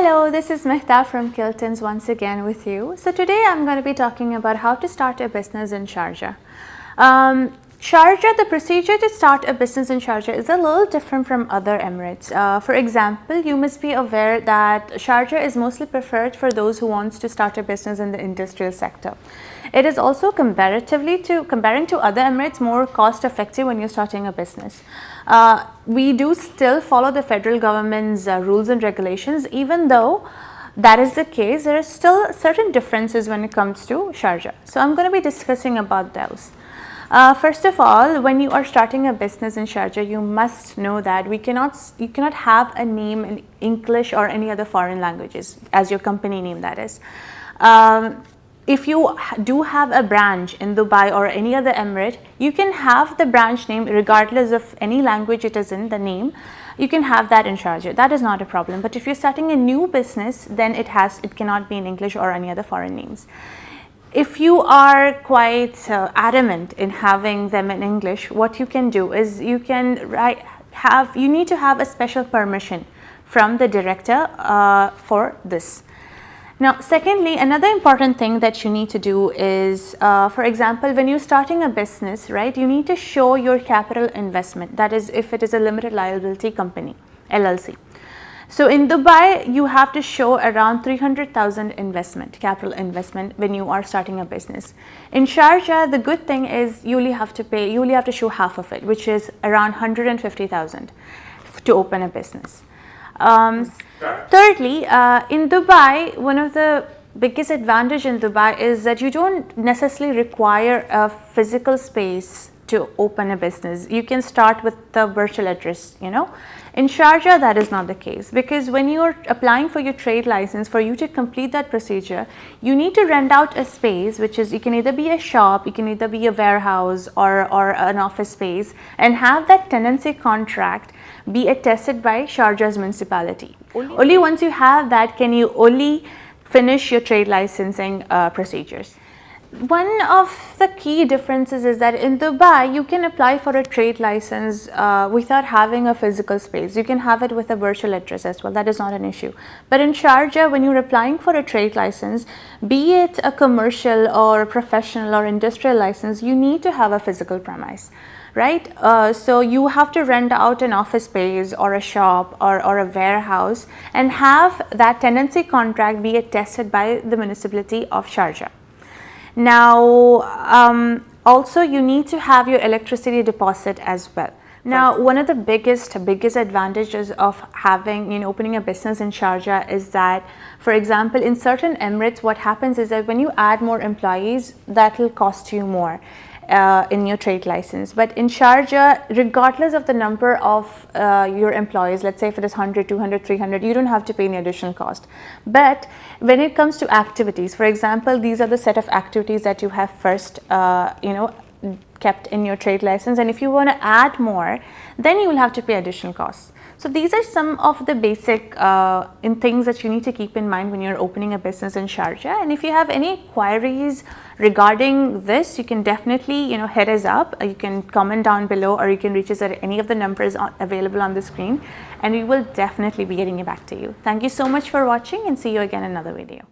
Hello, this is Mehta from Kiltons once again with you. So today I'm going to be talking about how to start a business in Sharjah. Sharjah, the procedure to start a business in Sharjah is a little different from other Emirates. For example, you must be aware that Sharjah is mostly preferred for those who wants to start a business in the industrial sector. It is also comparing to other Emirates more cost effective when you're starting a business. We do still follow the federal government's rules and regulations. Even though that is the case, there are still certain differences when it comes to Sharjah. So I'm going to be discussing about those. First of all, when you are starting a business in Sharjah, you must know that you cannot have a name in English or any other foreign languages as your company name, that is. If you do have a branch in Dubai or any other emirate, you can have the branch name regardless of any language it is in the name. You can have that in Sharjah. That is not a problem. But if you're starting a new business, then it cannot be in English or any other foreign names. If you are quite adamant in having them in English, what you can do is you need to have a special permission from the director for this. Now, secondly, another important thing that you need to do is, for example, when you're starting a business, right, you need to show your capital investment. That is, if it is a limited liability company, LLC. So in Dubai, you have to show around 300,000 capital investment when you are starting a business. In Sharjah, the good thing is you only have to show half of it, which is around 150,000 to open a business. Thirdly, in Dubai, one of the biggest advantage in Dubai is that you don't necessarily require a physical space to open a business. You can start with the virtual address, In Sharjah, that is not the case, because when you are applying for your trade license, for you to complete that procedure, you need to rent out a space, which is, it can either be a shop, it can either be a warehouse or an office space, and have that tenancy contract be attested by Sharjah's municipality. Only once you have that can you only finish your trade licensing procedures. One of the key differences is that in Dubai, you can apply for a trade license without having a physical space. You can have it with a virtual address as well. That is not an issue. But in Sharjah, when you're applying for a trade license, be it a commercial or professional or industrial license, you need to have a physical premise, right? So you have to rent out an office space or a shop or a warehouse and have that tenancy contract be attested by the municipality of Sharjah. Now, also you need to have your electricity deposit as well. Now, one of the biggest advantages of having, opening a business in Sharjah is that, for example, in certain emirates, what happens is that when you add more employees, that will cost you more in your trade license. But in Sharjah, regardless of the number of your employees, let's say if it is 100, 200, 300, you don't have to pay any additional cost. But when it comes to activities, for example, these are the set of activities that you have first, kept in your trade license, and if you want to add more, then you will have to pay additional costs. So these are some of the basic things that you need to keep in mind when you're opening a business in Sharjah. And if you have any queries regarding this, you can definitely hit us up. You can comment down below, or you can reach us at any of the numbers available on the screen, and we will definitely be getting back to you. Thank you so much for watching, and see you again in another video.